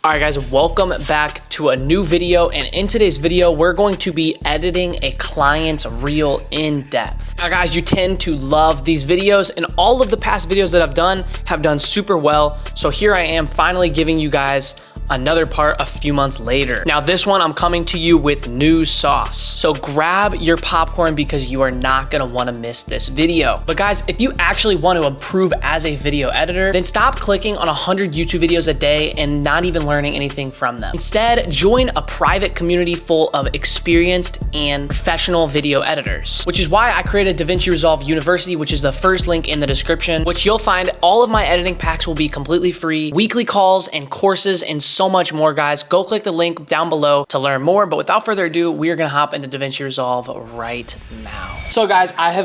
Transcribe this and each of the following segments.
All right guys, welcome back to a new video, and in today's video we're going to be editing a client's reel in depth. Now guys, you tend to love these videos, and all of the past videos that I've done have done super well. So here I am finally giving you guys another part a few months later. Now this one I'm coming to you with new sauce. So grab your popcorn because you are not gonna wanna miss this video. But guys, if you actually want to improve as a video editor, then stop clicking on 100 YouTube videos a day and not even learning anything from them. Instead, join a private community full of experienced and professional video editors, which is why I created Davinci Resolve University, which is the first link in the description, which you'll find all of my editing packs will be completely free, weekly calls and courses and so much more, guys. Go click the link down below to learn more. But without further ado, we are gonna hop into Davinci Resolve right now. So guys, I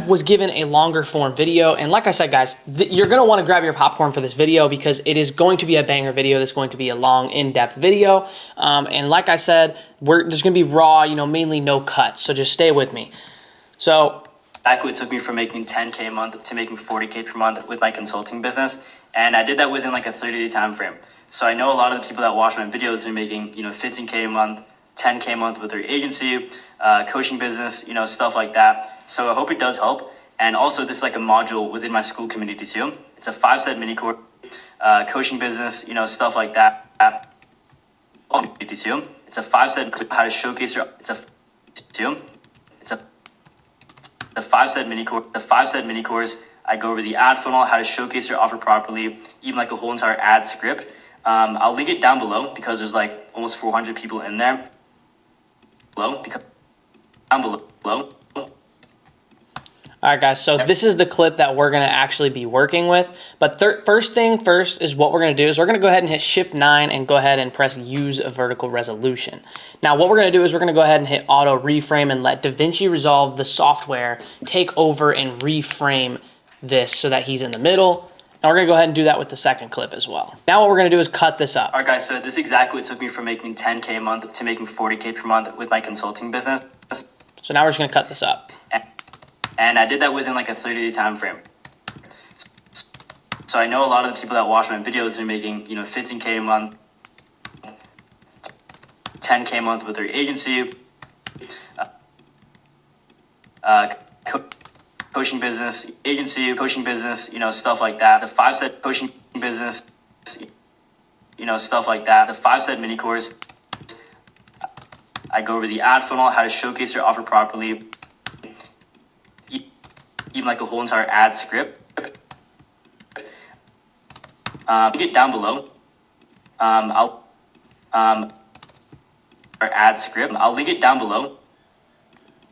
was given a longer form video, and like I said, guys, you're gonna want to grab your popcorn for this video because it is going to be a banger video. This is going to be a long, in-depth video, and like I said, there's gonna be raw, mainly no cuts. So just stay with me. So exactly, it took me from making 10K a month to making 40K per month with my consulting business, and I did that within like a 30-day time frame. So I know a lot of the people that watch my videos are making, 15K a month, 10K a month with their agency, coaching business, stuff like that. So I hope it does help. And also this is like a module within my school community too. It's a 5-set mini course, coaching business, stuff like that. Community too. It's a 5-set how to showcase your. It's a 5-set mini course. The 5-set mini course. I go over the ad funnel, how to showcase your offer properly, even like a whole entire ad script. I'll link it down below because there's like almost 400 people in there. Down below. All right, guys, so this is the clip that we're gonna actually be working with. But first thing first is what we're gonna do is we're gonna go ahead and hit Shift 9 and go ahead and press Use a Vertical Resolution. Now, what we're gonna do is we're gonna go ahead and hit Auto Reframe and let Davinci Resolve, the software, take over and reframe this so that he's in the middle. And we're gonna go ahead and do that with the second clip as well. Now what we're gonna do is cut this up. All right, guys, so this is exactly what it took me from making 10K a month to making 40K per month with my consulting business. So now we're just gonna cut this up. And I did that within like a 30-day time frame. So I know a lot of the people that watch my videos are making, 15K a month, 10K a month with their agency, coaching business, agency, coaching business, stuff like that. The 5-set coaching business, stuff like that. The 5-set mini course. I go over the ad funnel, how to showcase your offer properly, even like a whole entire ad script. Link it down below. Our ad script. I'll link it down below.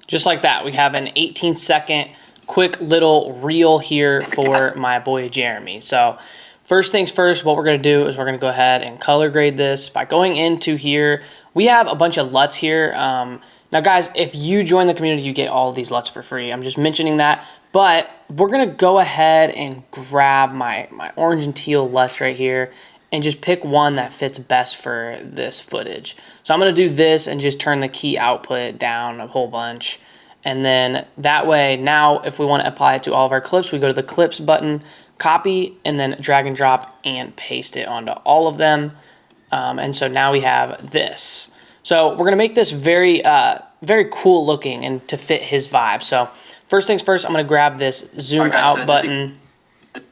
Just like that, we have an 18-second quick little reel here for my boy Jeremy. So first things first, what we're gonna do is we're gonna go ahead and color grade this by going into here. We have a bunch of LUTs here. Now guys, if you join the community, you get all of these LUTs for free. I'm just mentioning that, but we're gonna go ahead and grab my orange and teal LUTs right here and just pick one that fits best for this footage. So I'm gonna do this and just turn the key output down a whole bunch. And then that way, now if we want to apply it to all of our clips, we go to the clips button, copy, and then drag and drop and paste it onto all of them. And so now we have this. So we're gonna make this very, very cool looking and to fit his vibe. So first things first, I'm gonna grab this zoom out button. I'm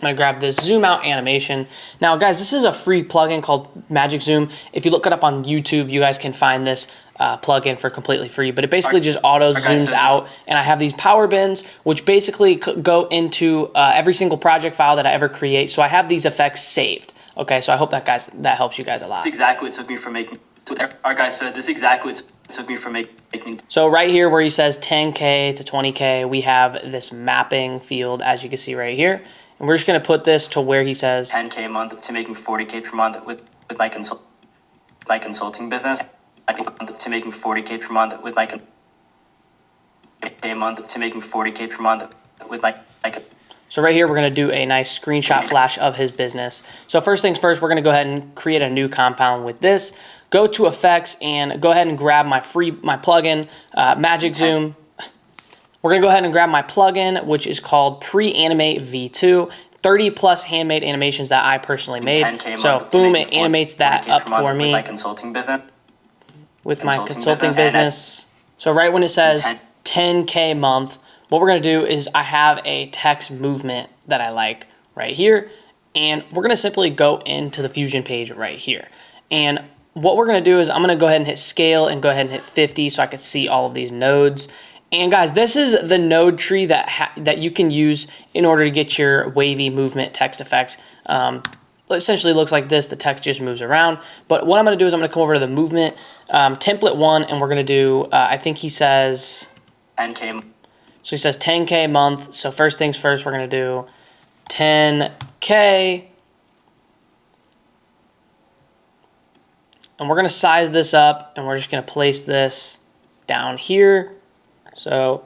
gonna grab this zoom out animation. Now guys, this is a free plugin called Magic Zoom. If you look it up on YouTube, you guys can find this plugin for completely free, but it basically just auto zooms out, and I have these power bins which basically go into every single project file that I ever create. So I have these effects saved. Okay, so I hope that helps you guys a lot. That's exactly what it took me from making. All right, guys, so this is exactly what it took me from making. So right here where he says 10K to 20K, we have this mapping field, as you can see right here. And we're just gonna put this to where he says 10K a month to making 40K per month with my consulting business. To making 40K per month with my So right here, we're going to do a nice screenshot flash of his business. So first things first, we're going to go ahead and create a new compound with this. Go to effects and go ahead and grab my plugin, Magic Zoom. We're going to go ahead and grab my plugin, which is called Pre-Animate V2. 30 plus handmade animations that I personally made. 10K So month boom, making it animates that 40K up per month for with me my consulting business. with my consulting And business. So right when it says 10K month, what we're gonna do is I have a text movement that I like right here, and we're gonna simply go into the Fusion page right here. And what we're gonna do is I'm gonna go ahead and hit scale and go ahead and hit 50 so I can see all of these nodes. And guys, this is the node tree that you can use in order to get your wavy movement text effect. Essentially looks like this. The text just moves around. But what I'm going to do is I'm going to come over to the movement template one, and we're going to do, I think he says 10K. So he says 10K month. So first things first, we're going to do 10K. And we're going to size this up, and we're just going to place this down here. So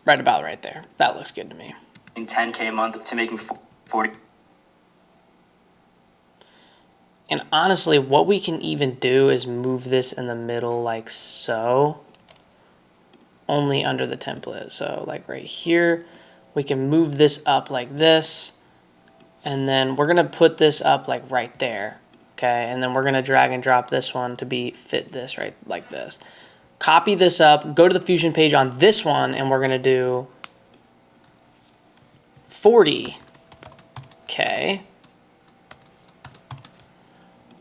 right about right there. That looks good to me. In 10K a month to making 40. And honestly, what we can even do is move this in the middle like so. Only under the template. So like right here, we can move this up like this. And then we're going to put this up like right there. Okay, and then we're going to drag and drop this one to be fit this right like this. Copy this up, go to the Fusion page on this one, and we're going to do 40K.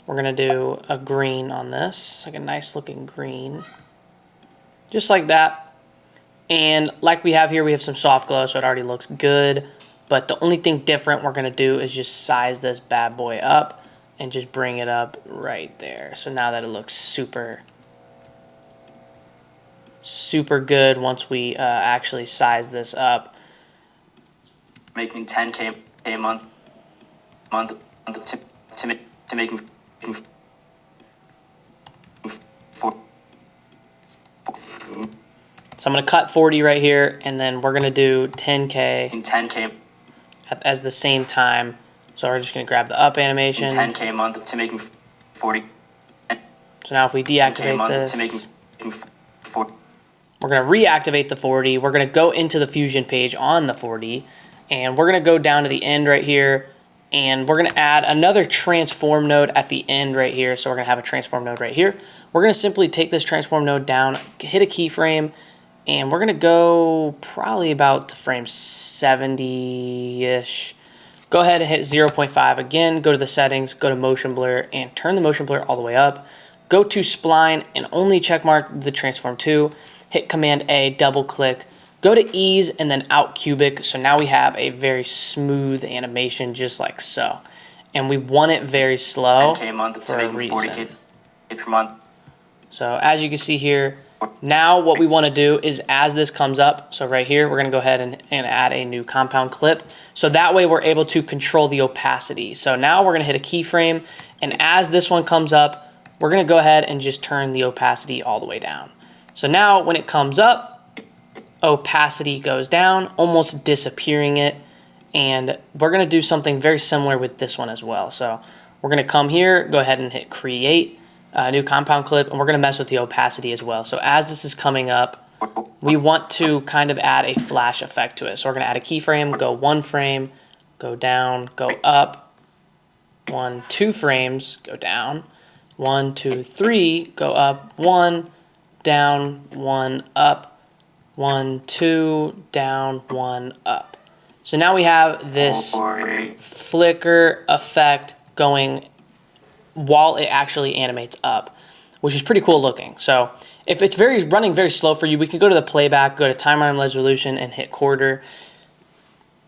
We're going to do a green on this, like a nice looking green. Just like that. And like we have here, we have some soft glow, so it already looks good. But the only thing different we're going to do is just size this bad boy up and just bring it up right there. So now that it looks super good once we actually size this up. Making 10K a month to making 4. So I'm going to cut 40 right here, and then we're going to do 10K in 10K as the same time. So we're just going to grab the up animation. 10K a month to making 40. So now if we deactivate this, to making 4. We're going to reactivate the 40. We're going to go into the Fusion page on the 40, and we're going to go down to the end right here, and we're going to add another transform node at the end right here. So we're going to have a transform node right here. We're going to simply take this transform node down, hit a keyframe, and we're going to go probably about to frame 70-ish. Go ahead and hit 0.5 again, go to the settings, go to motion blur, and turn the motion blur all the way up. Go to spline and only check mark the transform 2. Hit Command A, double click, go to ease, and then out cubic. So now we have a very smooth animation just like so. And we want it very slow for a reason. 40K per month. So as you can see here, now what we want to do is as this comes up, so right here, we're going to go ahead and add a new compound clip. So that way we're able to control the opacity. So now we're going to hit a keyframe, and as this one comes up, we're going to go ahead and just turn the opacity all the way down. So now when it comes up, opacity goes down, almost disappearing it. And we're going to do something very similar with this one as well. So we're going to come here, go ahead and hit create a new compound clip, and we're going to mess with the opacity as well. So as this is coming up, we want to kind of add a flash effect to it. So we're going to add a keyframe, go 1 frame, go down, go up, 1, 2 frames, go down, 1, 2, 3, go up, 1, down, 1, up, 1, 2, down, 1, up. So now we have this flicker effect going while it actually animates up, which is pretty cool looking. So if it's running very slow for you, we can go to the playback, go to timeline resolution, and hit quarter.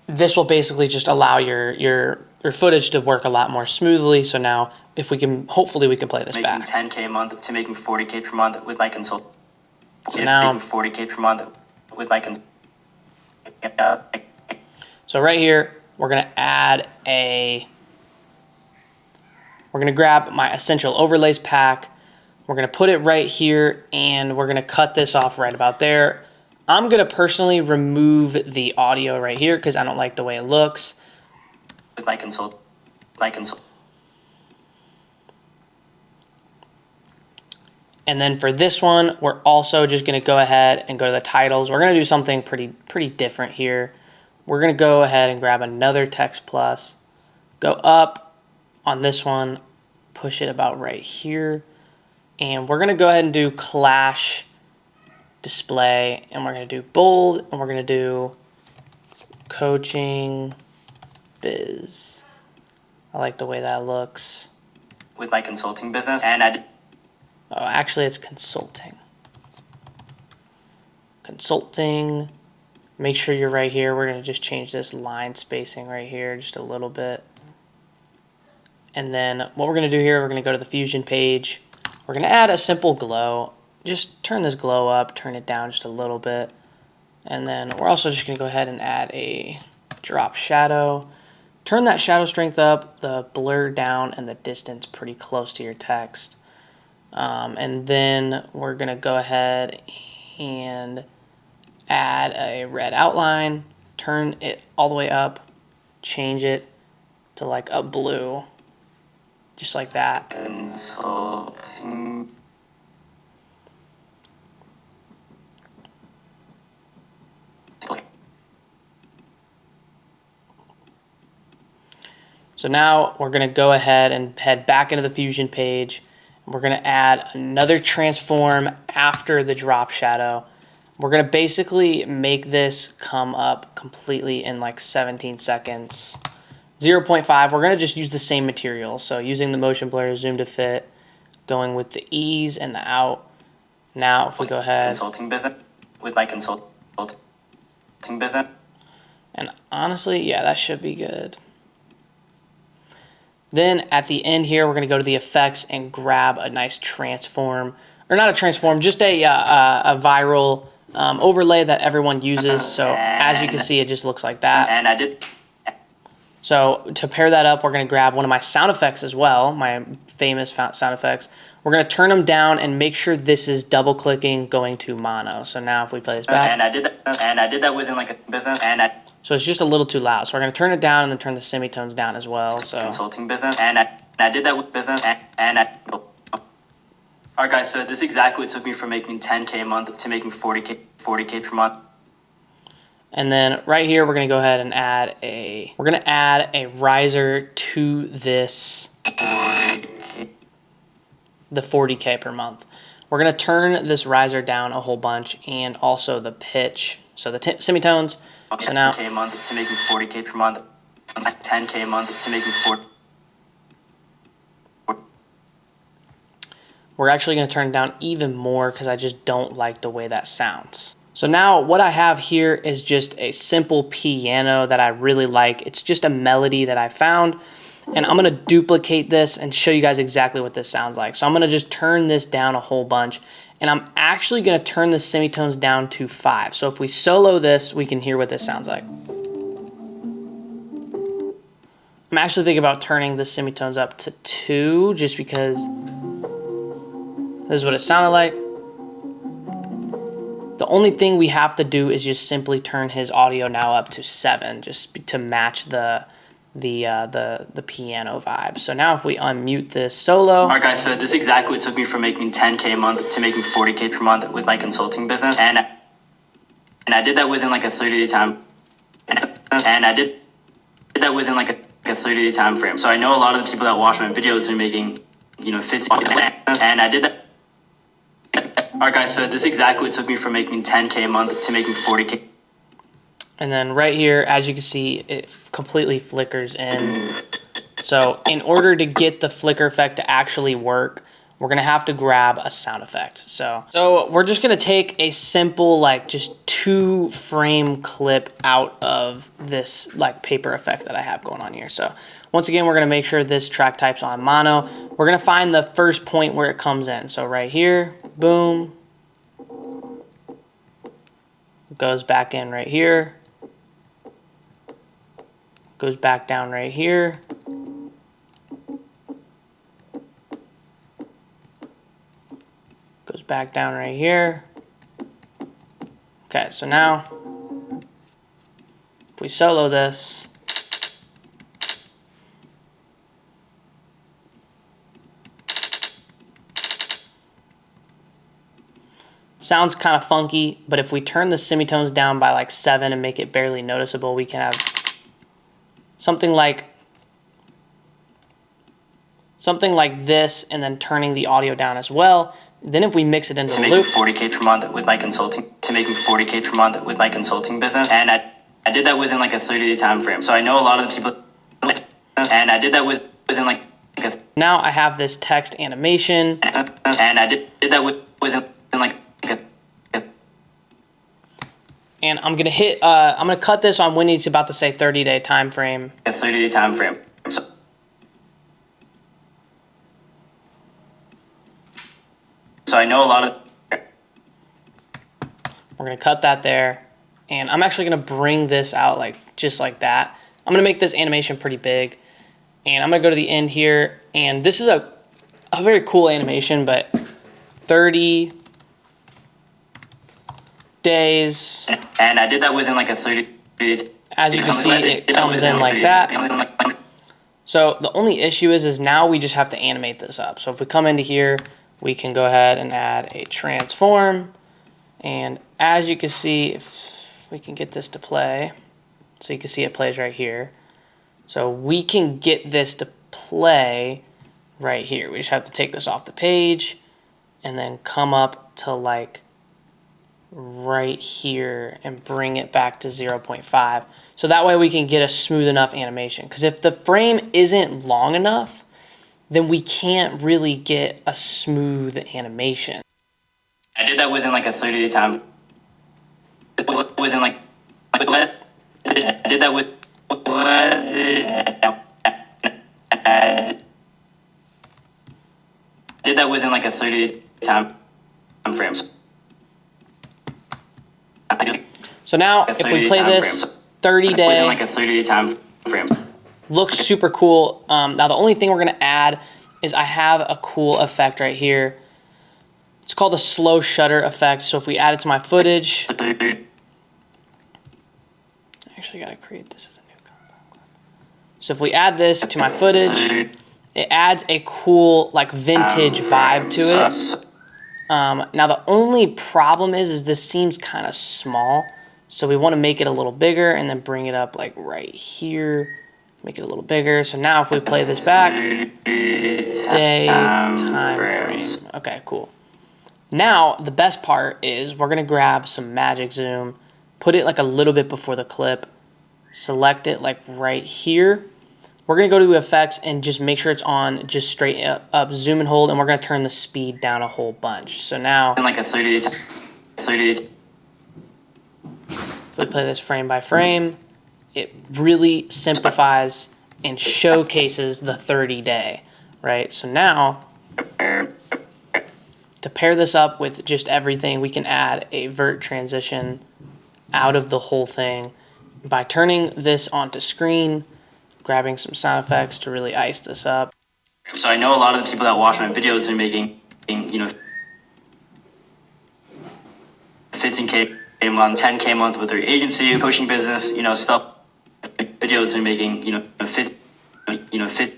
This will basically just allow your footage to work a lot more smoothly. So now if we can, hopefully we can play this back. Making 10K a month to making 40K per month with my consult. So now making 40K per month with my consult. So right here, we're going to add we're going to grab my essential overlays pack. We're going to put it right here, and we're going to cut this off right about there. I'm going to personally remove the audio right here because I don't like the way it looks. With my consult. And then for this one, we're also just going to go ahead and go to the titles. We're going to do something pretty different here. we're going to go ahead and grab another text plus, go up on this one, push it about right here, and we're going to go ahead and do clash display, and we're going to do bold, and we're going to do coaching biz. I like the way that looks. With my consulting business, and Oh, actually, it's consulting. Consulting. Make sure you're right here. We're going to just change this line spacing right here just a little bit. And then what we're going to do here, we're going to go to the Fusion page. We're going to add a simple glow. Just turn this glow up, turn it down just a little bit. And then we're also just going to go ahead and add a drop shadow. Turn that shadow strength up, the blur down, and the distance pretty close to your text. And then we're going to go ahead and add a red outline, turn it all the way up, change it to like a blue, just like that. So now we're going to go ahead and head back into the Fusion page. We're going to add another transform after the drop shadow. We're going to basically make this come up completely in like 17 seconds. 0.5, we're going to just use the same material. So using the motion blur, zoom to fit, going with the ease and the out. Now if we go ahead. Consulting business, with my consulting business. And honestly, yeah, that should be good. Then at the end here, we're going to go to the effects and grab a nice transform, or not a transform, just a viral overlay that everyone uses. So as you can see, it just looks like that. And I did. So to pair that up, we're going to grab one of my sound effects as well, my famous sound effects. We're going to turn them down and make sure this is double clicking going to mono. So now if we play this back. And I did that within like a business, so it's just a little too loud. So we're going to turn it down and then turn the semitones down as well. So consulting business, and I did that with business, all right, guys. So this is exactly what took me from making 10K a month to making 40K per month. And then right here, we're going to go ahead and add a riser to this, the 40K per month. We're going to turn this riser down a whole bunch and also the pitch, so the semitones. Okay, so now 10K a month to making 40K per month, 10K a month to making 40. We're actually going to turn it down even more because I just don't like the way that sounds. So now what I have here is just a simple piano that I really like. It's just a melody that I found, and I'm going to duplicate this and show you guys exactly what this sounds like. So I'm going to just turn this down a whole bunch, and I'm actually going to turn the semitones down to 5. So if we solo this, we can hear what this sounds like. I'm actually thinking about turning the semitones up to 2 just because this is what it sounded like. The only thing we have to do is just simply turn his audio now up to 7, just to match the piano vibe. So now if we unmute this solo. All right, guys. So this is exactly what took me from making 10K a month to making 40K per month with my consulting business, and I did that within like a 30-day time. And I did that within like a 30-day time frame. So I know a lot of the people that watch my videos are making, 50, and I did that. All right, guys, so this is exactly what took me from making 10K a month to making 40K. And then right here, as you can see, it completely flickers in. So in order to get the flicker effect to actually work, we're going to have to grab a sound effect. So we're just going to take a simple, like, just 2-frame clip out of this, like, paper effect that I have going on here. So once again, we're going to make sure this track type's on mono. We're going to find the first point where it comes in. So right here, boom. Goes back in right here. Goes back down right here. Goes back down right here. Okay, so now, if we solo this, Sounds kind of funky, but if we turn the semitones down by like 7 and make it barely noticeable, we can have something like this, and then turning the audio down as well. Then if we mix it into a loop, 40K per month with my consulting business, and I did that within like a 30-day time frame. So I know a lot of the people, and I did that within like a, now I have this text animation, and I did that within like a, and I'm gonna cut this on when it's about to say 30-day time frame. a 30-day time frame. So I know a lot of. We're gonna cut that there, and I'm actually gonna bring this out like just like that. I'm gonna make this animation pretty big, and I'm gonna go to the end here, and this is a very cool animation, but 30 days. And I did that within like a 30. As you can see, it comes in like that. So the only issue is now we just have to animate this up. So if we come into here, we can go ahead and add a transform. And as you can see, if we can get this to play, so you can see it plays right here. So we can get this to play right here. We just have to take this off the page and then come up to like right here and bring it back to 0.5. So that way we can get a smooth enough animation. Because if the frame isn't long enough, then we can't really get a smooth animation. I did that within like a 30-day time. Within like, I did that with. I did that within like a 30-day time frame. So now if we play this 30-day, within like a 30-day time frame. Looks super cool. Now the only thing we're gonna add is I have a cool effect right here. It's called a slow shutter effect. So if we add it to my footage, I actually gotta create this as a new compound clip. So if we add this to my footage, it adds a cool like vintage vibe to it. Now the only problem is this seems kind of small. So we want to make it a little bigger and then bring it up like right here. Make it a little bigger. So now if we play this back, day, time frame. Okay, cool. Now the best part is we're gonna grab some magic zoom, put it like a little bit before the clip, select it like right here. We're gonna go to effects and just make sure it's on just straight up zoom and hold, and we're gonna turn the speed down a whole bunch. So now, like a 30. If we play this frame by frame, it really simplifies and showcases the 30-day, right? So now, to pair this up with just everything, we can add a vert transition out of the whole thing by turning this onto screen, grabbing some sound effects to really ice this up. So I know a lot of the people that watch my videos are making, 15K a month, 10K a month with their agency, coaching business, stuff. Videos are making, 50.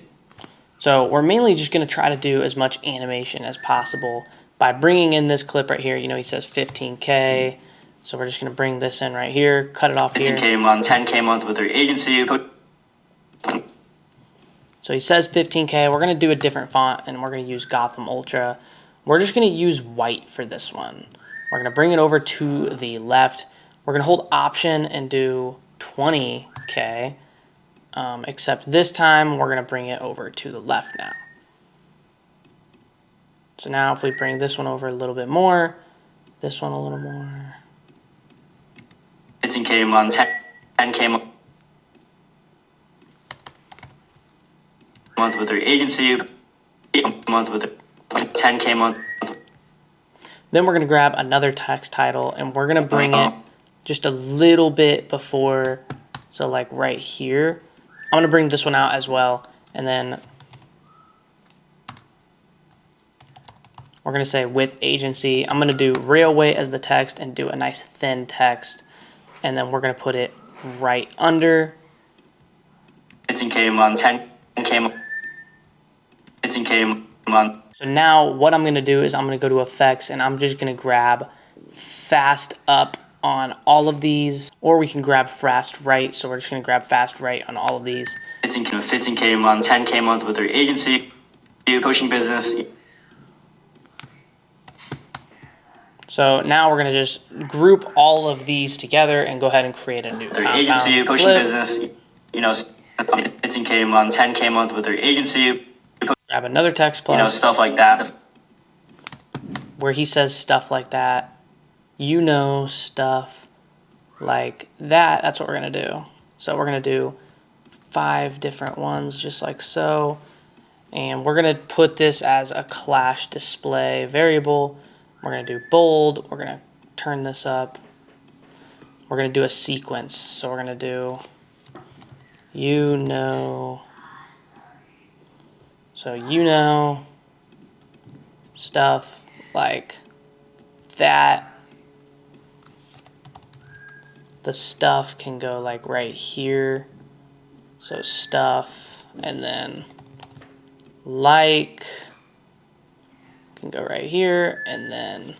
So we're mainly just going to try to do as much animation as possible by bringing in this clip right here. He says 15K. So we're just going to bring this in right here, cut it off here. 15K a month, 10K a month with their agency. So he says 15K. We're going to do a different font, and we're going to use Gotham Ultra. We're just going to use white for this one. We're going to bring it over to the left. We're going to hold Option and do 20K. Except this time, we're going to bring it over to the left now. So now if we bring this one over a little bit more, this one a little more. 15K a month, 10K a month with their agency, a month with their 10K a month. Then we're going to grab another text title, and we're going to bring it just a little bit before, so like right here. I'm going to bring this one out as well, and then we're going to say with agency. I'm going to do railway as the text and do a nice thin text, and then we're going to put it right under. 15K a month, 10K a month, 15K a month. So now what I'm going to do is I'm going to go to effects, and I'm just going to grab fast up on all of these, or we can grab fast right. So we're just gonna grab fast right on all of these. 15K a month, 10K a month with their agency, coaching business. So now we're gonna just group all of these together and go ahead and create a new their compound agency, coaching clip. business, 15K a month, 10K a month with their agency. Grab another text plus. Stuff like that. Where he says stuff like that, stuff like that. That's what we're gonna do. So we're gonna do 5 different ones just like so. And we're gonna put this as a clash display variable. We're gonna do bold. We're gonna turn this up. We're gonna do a sequence. So we're gonna do stuff like that. The stuff can go like right here. So stuff, and then like can go right here, and then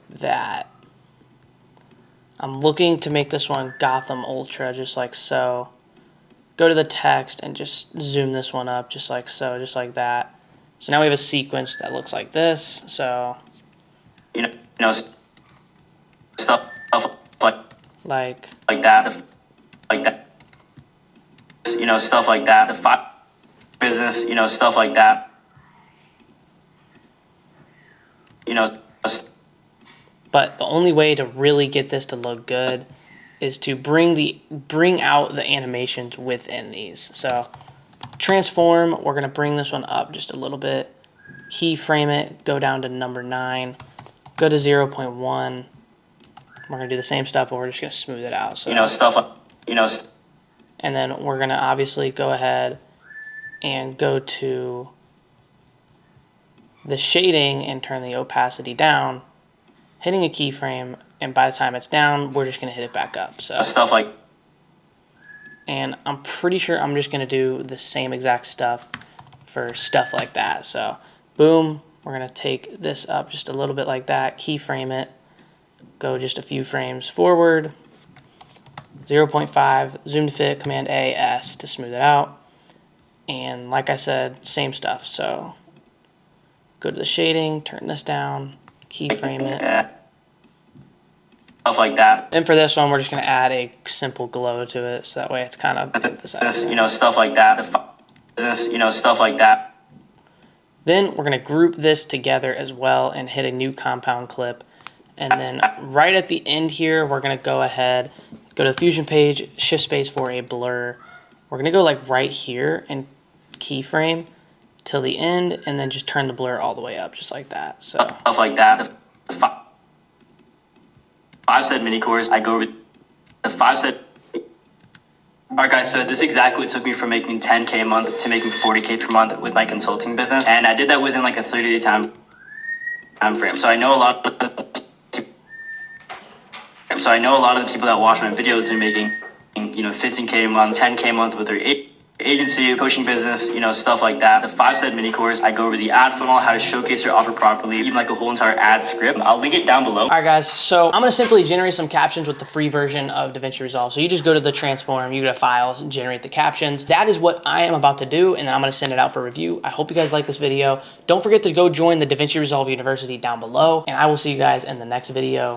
that. I'm looking to make this one Gotham Ultra, just like so. Go to the text and just zoom this one up, just like so, just like that. So now we have a sequence that looks like this. So Stuff like that, stuff like that. The 5 business, stuff like that. But the only way to really get this to look good is to bring out the animations within these. So transform, we're gonna bring this one up just a little bit, keyframe it, go down to number 9, go to 0.1. We're gonna do the same stuff, but we're just gonna smooth it out. So and then we're gonna obviously go ahead and go to the shading and turn the opacity down, hitting a keyframe, and by the time it's down, we're just gonna hit it back up. So stuff like, and I'm pretty sure I'm just gonna do the same exact stuff for stuff like that. So boom, we're gonna take this up just a little bit like that, keyframe it, go just a few frames forward, 0.5, zoom to fit, Command A, S to smooth it out. And like I said, same stuff. So go to the shading, turn this down, keyframe it. Stuff like that. Then for this one, we're just going to add a simple glow to it, so that way it's kind of emphasized. Stuff like that. Stuff like that. Then we're going to group this together as well and hit a new compound clip. And then right at the end here, we're going to go ahead, go to the Fusion page, shift space for a blur. We're going to go like right here and keyframe till the end, and then just turn the blur all the way up, just like that. So stuff like that. The 5-set mini course, I go with the 5-set. All right, guys, so this is exactly what took me from making 10K a month to making 40K per month with my consulting business. And I did that within like a 30-day time frame. So I know a lot of the people that watch my videos are making, 15K a month, 10K a month with their agency, coaching business, stuff like that. The 5-set mini course, I go over the ad funnel, how to showcase your offer properly, even like a whole entire ad script. I'll link it down below. All right, guys, so I'm gonna simply generate some captions with the free version of Davinci Resolve. So you just go to the transform, you go to files, and generate the captions. That is what I am about to do, and then I'm gonna send it out for review. I hope you guys like this video. Don't forget to go join the Davinci Resolve University down below, and I will see you guys in the next video.